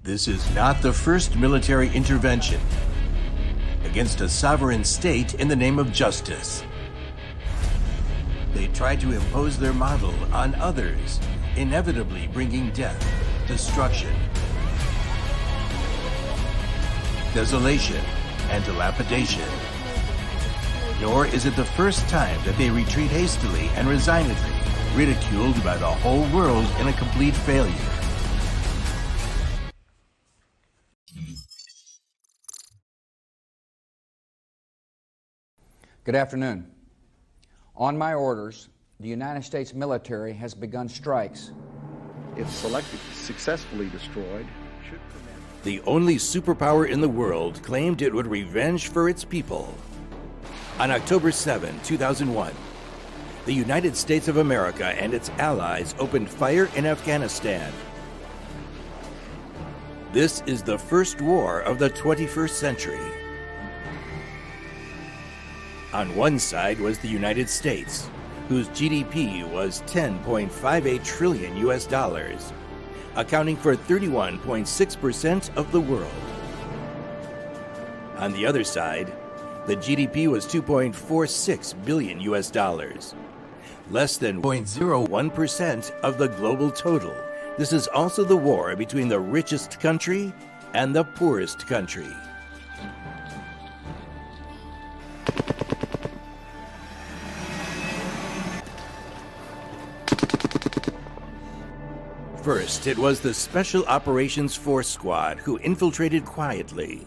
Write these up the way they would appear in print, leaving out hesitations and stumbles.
This is not the first military intervention against a sovereign state in the name of justice. They try to impose their model on others, inevitably bringing death, destruction, desolation, and dilapidation. Nor is it the first time that they retreat hastily and resignedly, ridiculed by the whole world in a complete failure. Good afternoon. On my orders, the United States military has begun strikes. If successfully destroyed, should permit... The only superpower in the world claimed it would revenge for its people. On October 7, 2001, the United States of America and its allies opened fire in Afghanistan. This is the first war of the 21st century. On one side was the United States, whose GDP was 10.58 trillion US dollars, accounting for 31.6% of the world. On the other side, the GDP was 2.46 billion US dollars, less than 0.01% of the global total. This is also the war between the richest country and the poorest country. First, it was the Special Operations Force Squad who infiltrated quietly.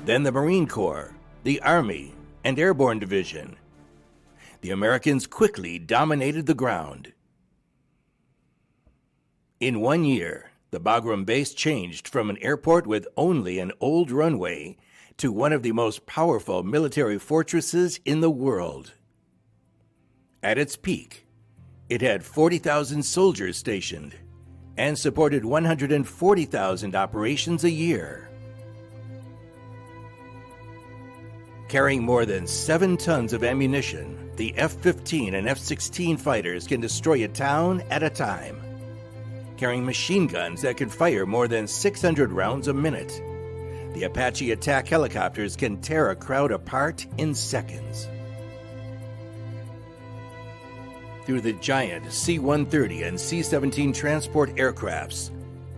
Then the Marine Corps, the Army, and Airborne Division. The Americans quickly dominated the ground. In 1 year, the Bagram base changed from an airport with only an old runway to one of the most powerful military fortresses in the world. At its peak, it had 40,000 soldiers stationed and supported 140,000 operations a year. Carrying more than 7 tons of ammunition, the F-15 and F-16 fighters can destroy a town at a time. Carrying machine guns that can fire more than 600 rounds a minute, the Apache attack helicopters can tear a crowd apart in seconds. Through the giant C-130 and C-17 transport aircrafts,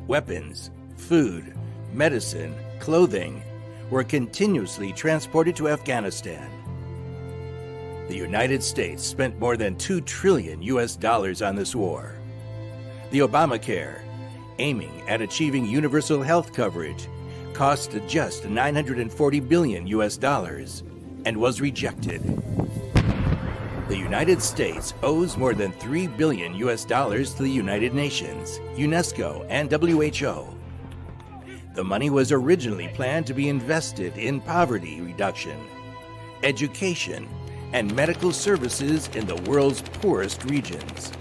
weapons, food, medicine, clothing were continuously transported to Afghanistan. The United States spent more than $2 trillion US dollars on this war. The Obamacare, aiming at achieving universal health coverage, cost just $940 billion US dollars and was rejected. The United States owes more than $3 billion US dollars to the United Nations, UNESCO, and WHO. The money was originally planned to be invested in poverty reduction, education, and medical services in the world's poorest regions.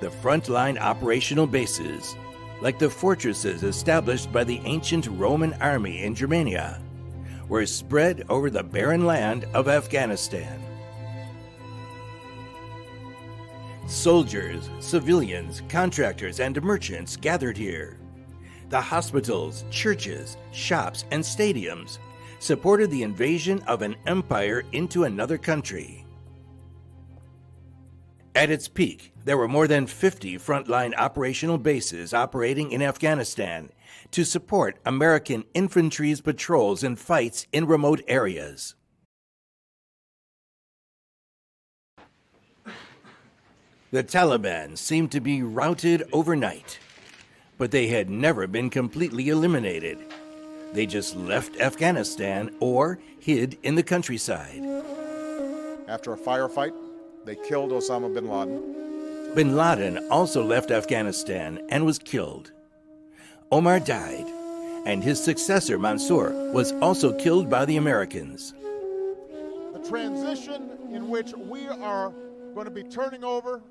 The frontline operational bases, like the fortresses established by the ancient Roman army in Germania, were spread over the barren land of Afghanistan. Soldiers, civilians, contractors, and merchants gathered here. The hospitals, churches, shops, and stadiums supported the invasion of an empire into another country. At its peak, there were more than 50 frontline operational bases operating in Afghanistan to support American infantry's patrols and fights in remote areas. The Taliban seemed to be routed overnight, but they had never been completely eliminated. They just left Afghanistan or hid in the countryside. After a firefight, they killed Osama bin Laden. Bin Laden also left Afghanistan and was killed. Omar died, and his successor, Mansour, was also killed by the Americans. The transition in which we are going to be turning over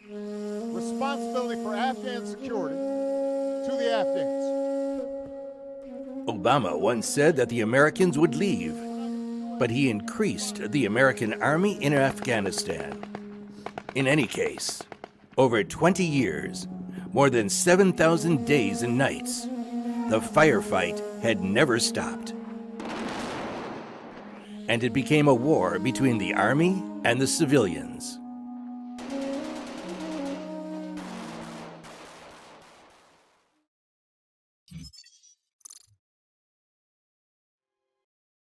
responsibility for Afghan security to the Afghans. Obama once said that the Americans would leave, but he increased the American army in Afghanistan. In any case, over 20 years, more than 7,000 days and nights. The firefight had never stopped. And it became a war between the army and the civilians.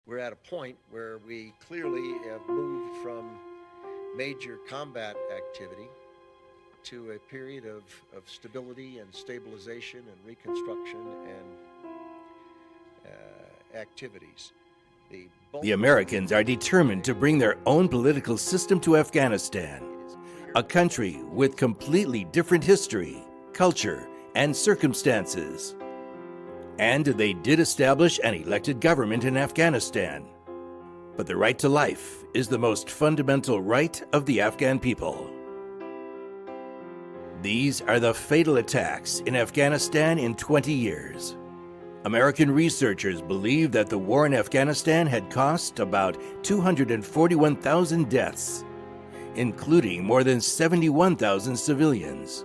We're at a point where we clearly have moved from major combat activity to a period of stability and stabilization and reconstruction and activities. The Americans are determined to bring their own political system to Afghanistan, a country with completely different history, culture, and circumstances. And they did establish an elected government in Afghanistan. But the right to life is the most fundamental right of the Afghan people. These are the fatal attacks in Afghanistan in 20 years. American researchers believe that the war in Afghanistan had cost about 241,000 deaths, including more than 71,000 civilians.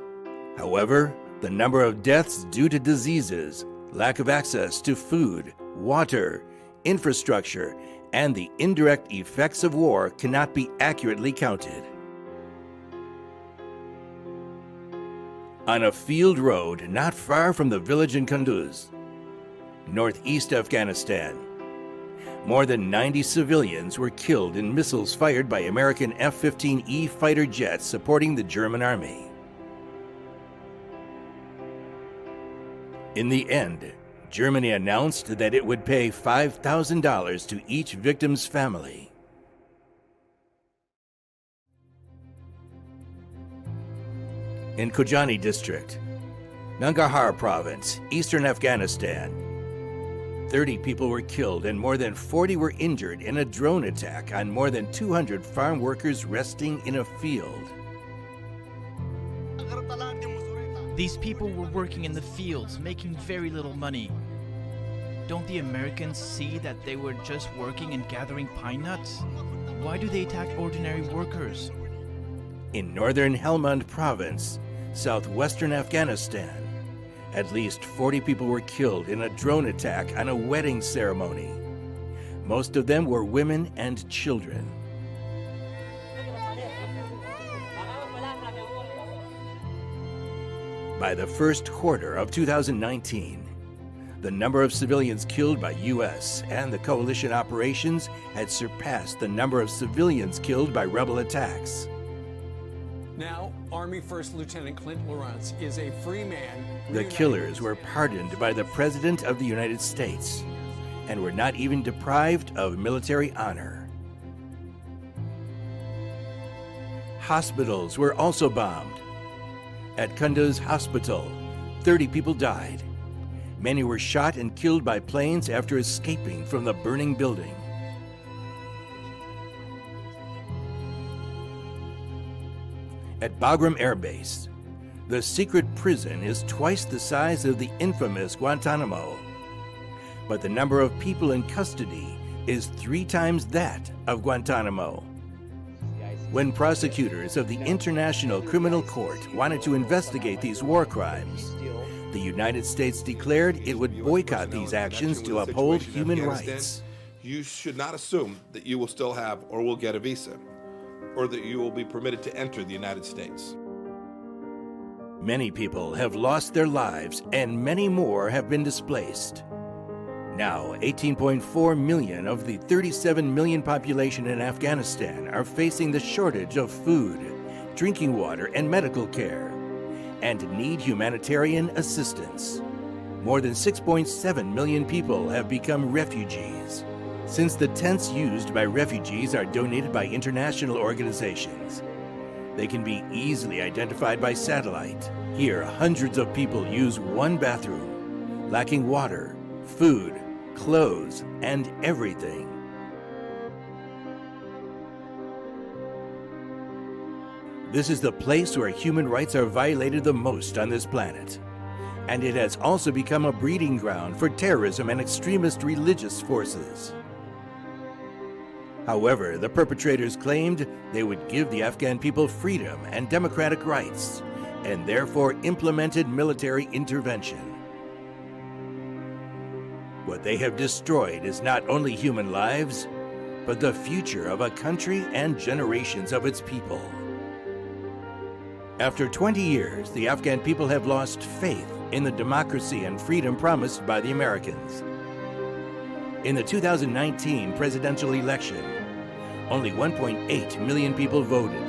However, the number of deaths due to diseases, lack of access to food, water, infrastructure, and the indirect effects of war cannot be accurately counted. On a field road not far from the village in Kunduz, northeast Afghanistan, more than 90 civilians were killed in missiles fired by American F-15E fighter jets supporting the German army. In the end, Germany announced that it would pay $5,000 to each victim's family. In Khujani district, Nangarhar province, eastern Afghanistan, 30 people were killed and more than 40 were injured in a drone attack on more than 200 farm workers resting in a field. These people were working in the fields, making very little money. Don't the Americans see that they were just working and gathering pine nuts? Why do they attack ordinary workers? In northern Helmand province, southwestern Afghanistan, at least 40 people were killed in a drone attack on a wedding ceremony. Most of them were women and children. By the first quarter of 2019, the number of civilians killed by U.S. and the coalition operations had surpassed the number of civilians killed by rebel attacks. Now, Army First Lieutenant Clint Lawrence is a free man. The killers were pardoned by the President of the United States and were not even deprived of military honor. Hospitals were also bombed. At Kunduz Hospital, 30 people died. Many were shot and killed by planes after escaping from the burning building. At Bagram Air Base, the secret prison is twice the size of the infamous Guantanamo, but the number of people in custody is 3 times that of Guantanamo. When prosecutors of the International Criminal Court wanted to investigate these war crimes, the United States declared it would boycott these actions to uphold human rights. You should not assume that you will still have or will get a visa, or that you will be permitted to enter the United States. Many people have lost their lives and many more have been displaced. Now, 18.4 million of the 37 million population in Afghanistan are facing the shortage of food, drinking water, and medical care, and need humanitarian assistance. More than 6.7 million people have become refugees. Since the tents used by refugees are donated by international organizations, they can be easily identified by satellite. Here, hundreds of people use one bathroom, lacking water, food, clothes, and everything. This is the place where human rights are violated the most on this planet. And it has also become a breeding ground for terrorism and extremist religious forces. However, the perpetrators claimed they would give the Afghan people freedom and democratic rights, and therefore implemented military intervention. What they have destroyed is not only human lives, but the future of a country and generations of its people. After 20 years, the Afghan people have lost faith in the democracy and freedom promised by the Americans. In the 2019 presidential election, only 1.8 million people voted.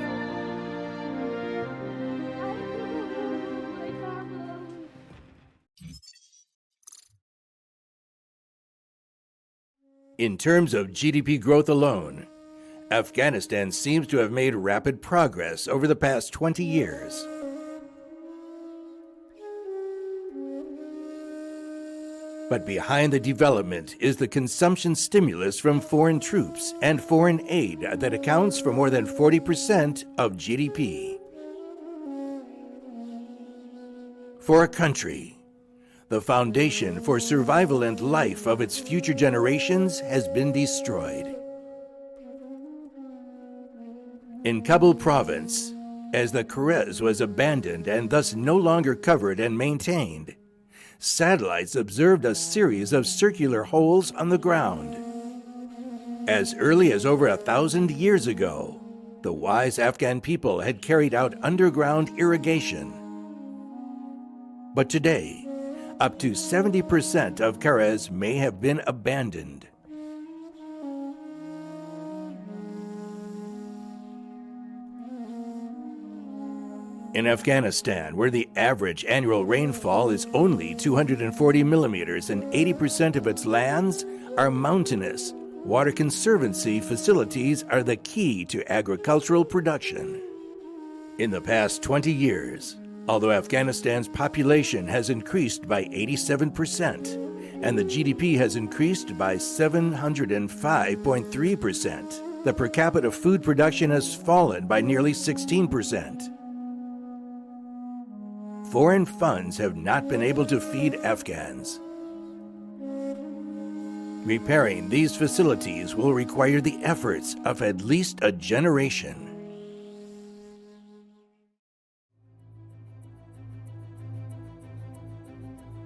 In terms of GDP growth alone, Afghanistan seems to have made rapid progress over the past 20 years. But behind the development is the consumption stimulus from foreign troops and foreign aid that accounts for more than 40% of GDP. For a country, the foundation for survival and life of its future generations has been destroyed. In Kabul province, as the Kharez was abandoned and thus no longer covered and maintained, satellites observed a series of circular holes on the ground. As early as over 1,000 years ago, the wise Afghan people had carried out underground irrigation. But today, up to 70% of Kharez may have been abandoned. In Afghanistan, where the average annual rainfall is only 240 millimeters and 80% of its lands are mountainous, water conservancy facilities are the key to agricultural production. In the past 20 years, although Afghanistan's population has increased by 87% and the GDP has increased by 705.3%, the per capita food production has fallen by nearly 16%. Foreign funds have not been able to feed Afghans. Repairing these facilities will require the efforts of at least a generation.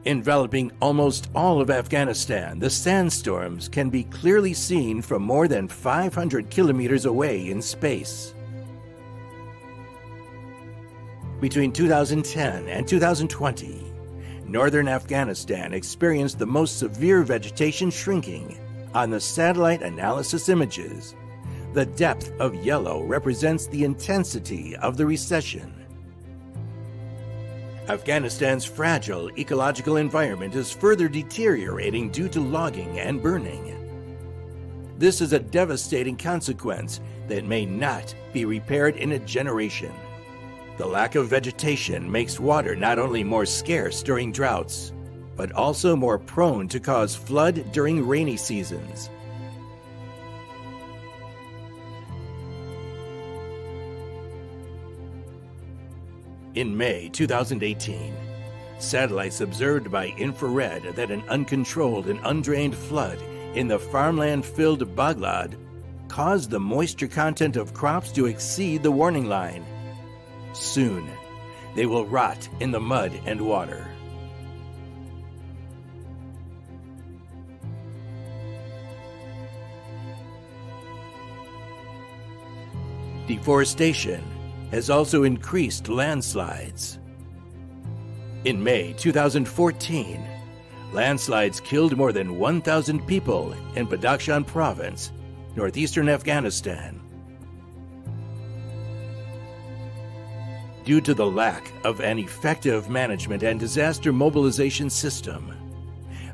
Enveloping almost all of Afghanistan, the sandstorms can be clearly seen from more than 500 kilometers away in space. Between 2010 and 2020, northern Afghanistan experienced the most severe vegetation shrinking. On the satellite analysis images, the depth of yellow represents the intensity of the recession. Afghanistan's fragile ecological environment is further deteriorating due to logging and burning. This is a devastating consequence that may not be repaired in a generation. The lack of vegetation makes water not only more scarce during droughts, but also more prone to cause flood during rainy seasons. In May 2018, satellites observed by infrared that an uncontrolled and undrained flood in the farmland-filled Baghlad caused the moisture content of crops to exceed the warning line. Soon, they will rot in the mud and water. Deforestation has also increased landslides. In May 2014, landslides killed more than 1,000 people in Badakhshan province, northeastern Afghanistan. Due to the lack of an effective management and disaster mobilization system,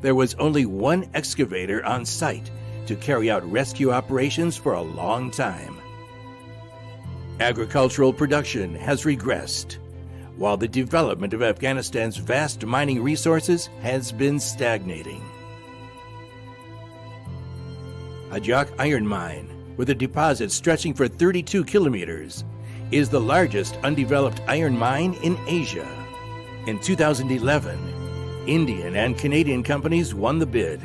there was only one excavator on site to carry out rescue operations for a long time. Agricultural production has regressed, while the development of Afghanistan's vast mining resources has been stagnating. Ajak Iron Mine, with a deposit stretching for 32 kilometers, is the largest undeveloped iron mine in Asia. In 2011, Indian and Canadian companies won the bid.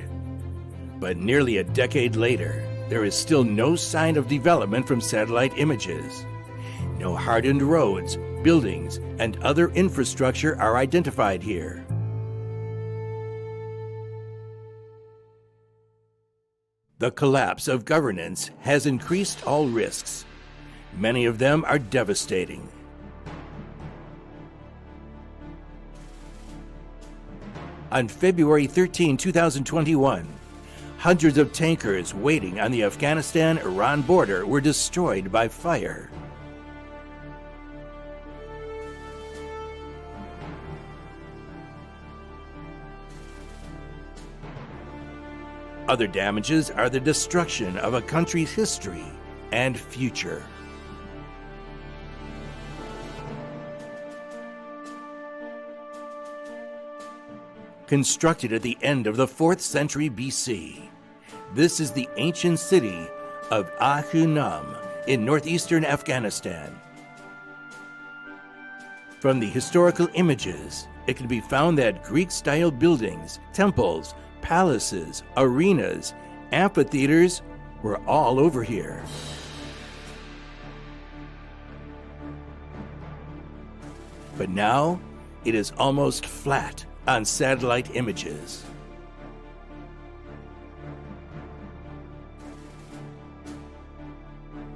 But nearly a decade later, there is still no sign of development from satellite images. No hardened roads, buildings, and other infrastructure are identified here. The collapse of governance has increased all risks. Many of them are devastating. On February 13, 2021, hundreds of tankers waiting on the Afghanistan-Iran border were destroyed by fire. Other damages are the destruction of a country's history and future. Constructed at the end of the 4th century BC, this is the ancient city of Afgan in northeastern Afghanistan. From the historical images, it can be found that Greek-style buildings, temples, palaces, arenas, amphitheaters were all over here. But now, it is almost flat on satellite images.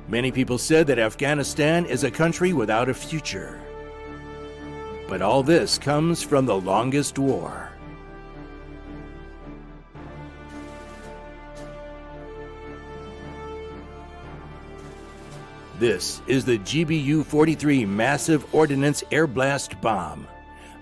Many people said that Afghanistan is a country without a future. But all this comes from the longest war. This is the GBU-43 Massive Ordnance Air Blast Bomb,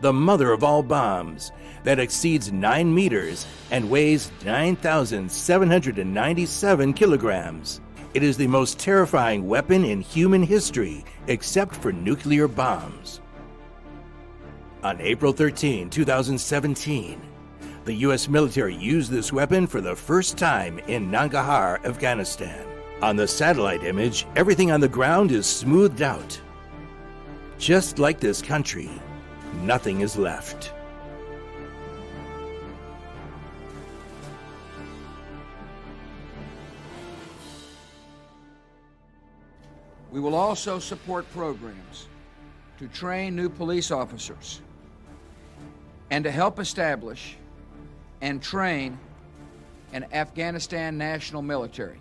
the mother of all bombs, that exceeds 9 meters and weighs 9,797 kilograms. It is the most terrifying weapon in human history, except for nuclear bombs. On April 13, 2017, the U.S. military used this weapon for the first time in Nangarhar, Afghanistan. On the satellite image, everything on the ground is smoothed out. Just like this country, nothing is left. We will also support programs to train new police officers and to help establish and train an Afghanistan national military.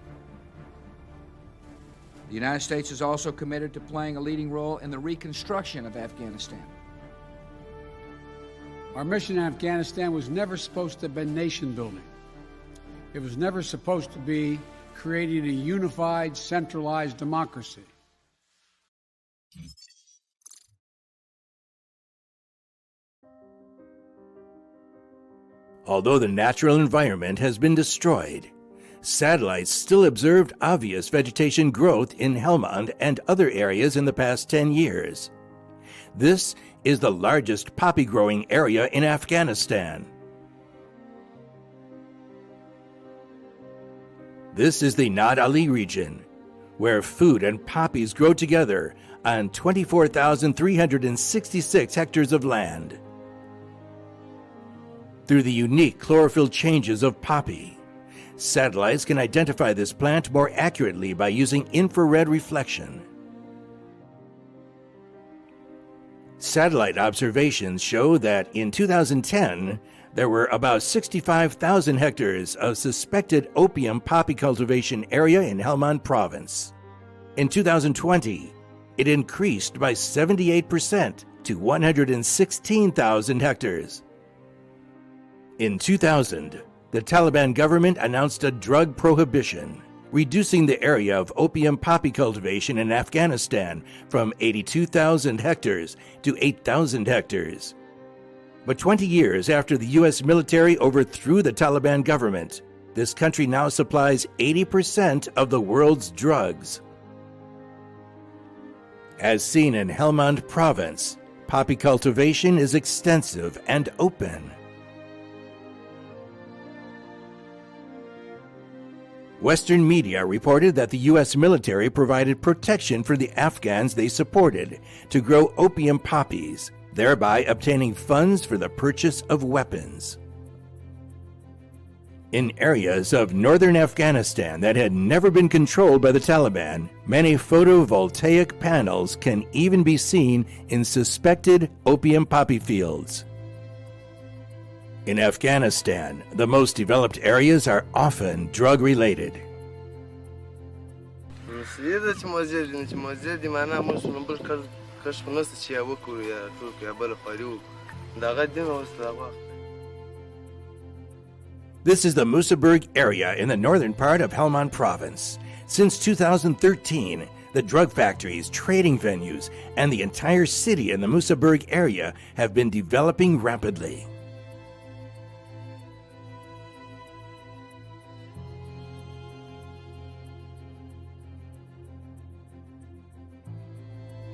The United States is also committed to playing a leading role in the reconstruction of Afghanistan. Our mission in Afghanistan was never supposed to have been nation building. It was never supposed to be creating a unified, centralized democracy. Although the natural environment has been destroyed, satellites still observed obvious vegetation growth in Helmand and other areas in the past 10 years. This is the largest poppy growing area in Afghanistan. This is the Nad Ali region, where food and poppies grow together on 24,366 hectares of land. Through the unique chlorophyll changes of poppy, satellites can identify this plant more accurately by using infrared reflection. Satellite observations show that in 2010, there were about 65,000 hectares of suspected opium poppy cultivation area in Helmand province. In 2020, it increased by 78% to 116,000 hectares. In 2000, the Taliban government announced a drug prohibition, reducing the area of opium poppy cultivation in Afghanistan from 82,000 hectares to 8,000 hectares. But 20 years after the U.S. military overthrew the Taliban government, this country now supplies 80% of the world's drugs. As seen in Helmand province, poppy cultivation is extensive and open. Western media reported that the U.S. military provided protection for the Afghans they supported to grow opium poppies, thereby obtaining funds for the purchase of weapons. In areas of northern Afghanistan that had never been controlled by the Taliban, many photovoltaic panels can even be seen in suspected opium poppy fields. In Afghanistan, the most developed areas are often drug-related. This is the Musaburg area in the northern part of Helmand province. Since 2013, the drug factories, trading venues, and the entire city in the Musaburg area have been developing rapidly.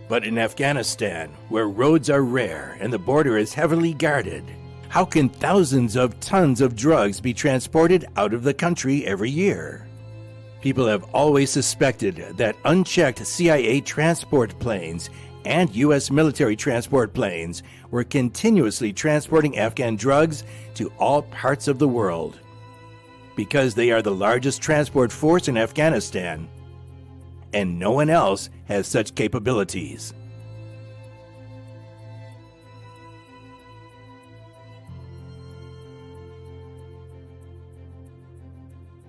But in Afghanistan, where roads are rare and the border is heavily guarded, how can thousands of tons of drugs be transported out of the country every year? People have always suspected that unchecked CIA transport planes and U.S. military transport planes were continuously transporting Afghan drugs to all parts of the world. Because they are the largest transport force in Afghanistan, and no one else has such capabilities.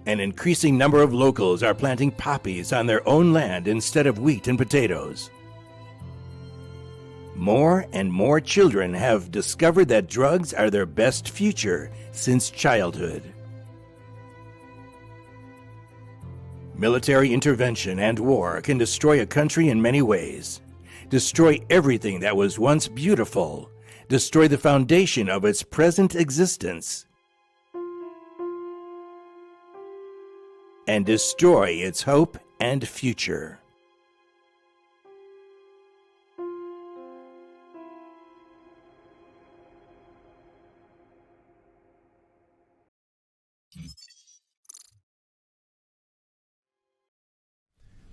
An increasing number of locals are planting poppies on their own land instead of wheat and potatoes. More and more children have discovered that drugs are their best future since childhood. Military intervention and war can destroy a country in many ways. Destroy everything that was once beautiful. Destroy the foundation of its present existence. And destroy its hope and future.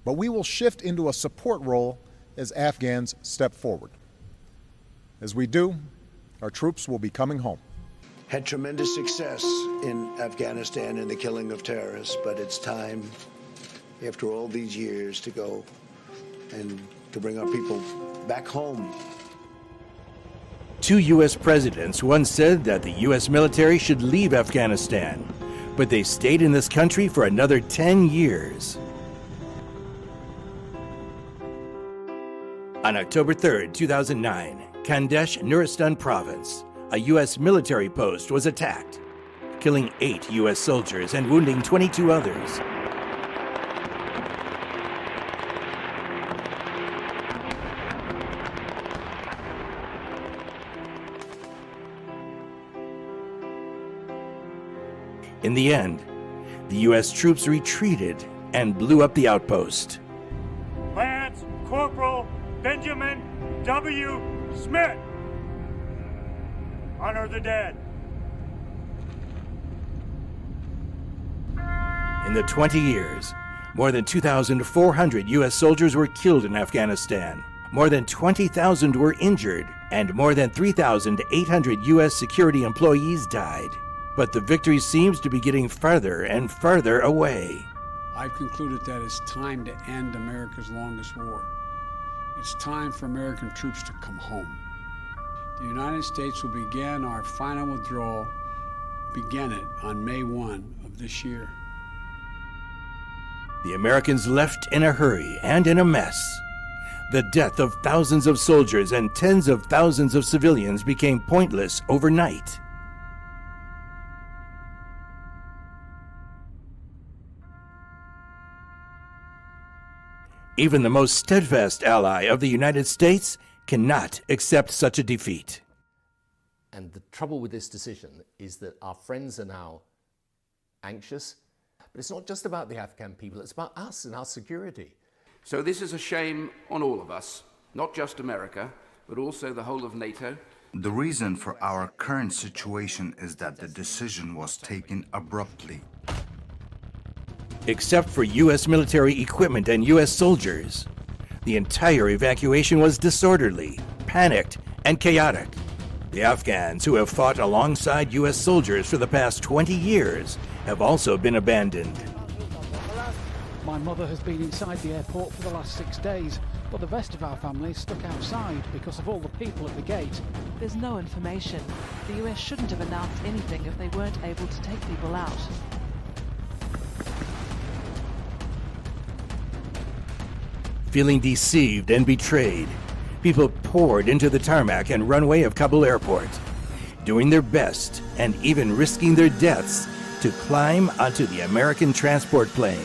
But we will shift into a support role as Afghans step forward. As we do, our troops will be coming home. Had tremendous success in Afghanistan in the killing of terrorists, but it's time, after all these years, to go and to bring our people back home. 2 U.S. presidents once said that the U.S. military should leave Afghanistan, but they stayed in this country for another 10 years. On October 3, 2009, Kandesh, Nuristan province, a U.S. military post was attacked, killing 8 U.S. soldiers and wounding 22 others. In the end, the U.S. troops retreated and blew up the outpost. Lance Corporal Benjamin W. Smith. Honor the dead. In the 20 years, more than 2,400 U.S. soldiers were killed in Afghanistan. More than 20,000 were injured, and more than 3,800 U.S. security employees died. But the victory seems to be getting farther and farther away. I've concluded that it's time to end America's longest war. It's time for American troops to come home. The United States will begin our final withdrawal, begin it on May 1 of this year. The Americans left in a hurry and in a mess. The death of thousands of soldiers and tens of thousands of civilians became pointless overnight. Even the most steadfast ally of the United States cannot accept such a defeat. And the trouble with this decision is that our friends are now anxious, but it's not just about the Afghan people, it's about us and our security. So this is a shame on all of us, not just America, but also the whole of NATO. The reason for our current situation is that the decision was taken abruptly. Except for U.S. military equipment and U.S. soldiers, the entire evacuation was disorderly, panicked, and chaotic. The Afghans, who have fought alongside U.S. soldiers for the past 20 years, have also been abandoned. My mother has been inside the airport for the last 6 days, but the rest of our family is stuck outside because of all the people at the gate. There's no information. The US shouldn't have announced anything if they weren't able to take people out. Feeling deceived and betrayed, people poured into the tarmac and runway of Kabul airport, doing their best and even risking their deaths to climb onto the American transport plane.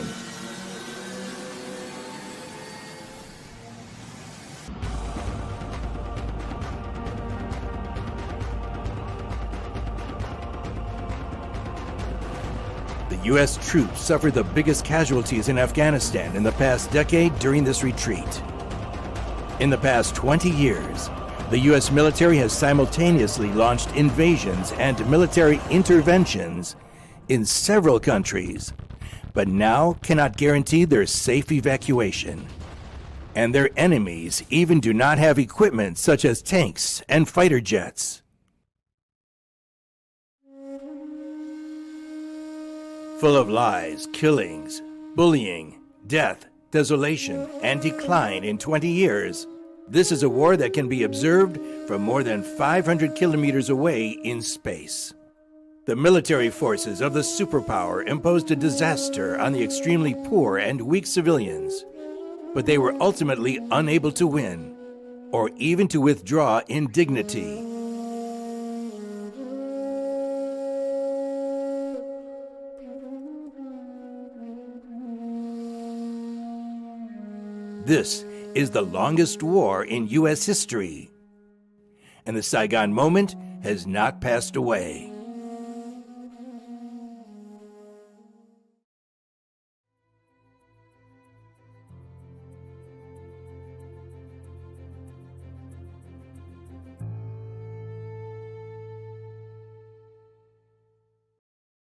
The U.S. troops suffered the biggest casualties in Afghanistan in the past decade during this retreat. In the past 20 years, the U.S. military has simultaneously launched invasions and military interventions in several countries, but now cannot guarantee their safe evacuation. And their enemies even do not have equipment such as tanks and fighter jets. Full of lies, killings, bullying, death, desolation, and decline in 20 years, this is a war that can be observed from more than 500 kilometers away in space. The military forces of the superpower imposed a disaster on the extremely poor and weak civilians, but they were ultimately unable to win, or even to withdraw in dignity. This is the longest war in U.S. history, and the Saigon moment has not passed away.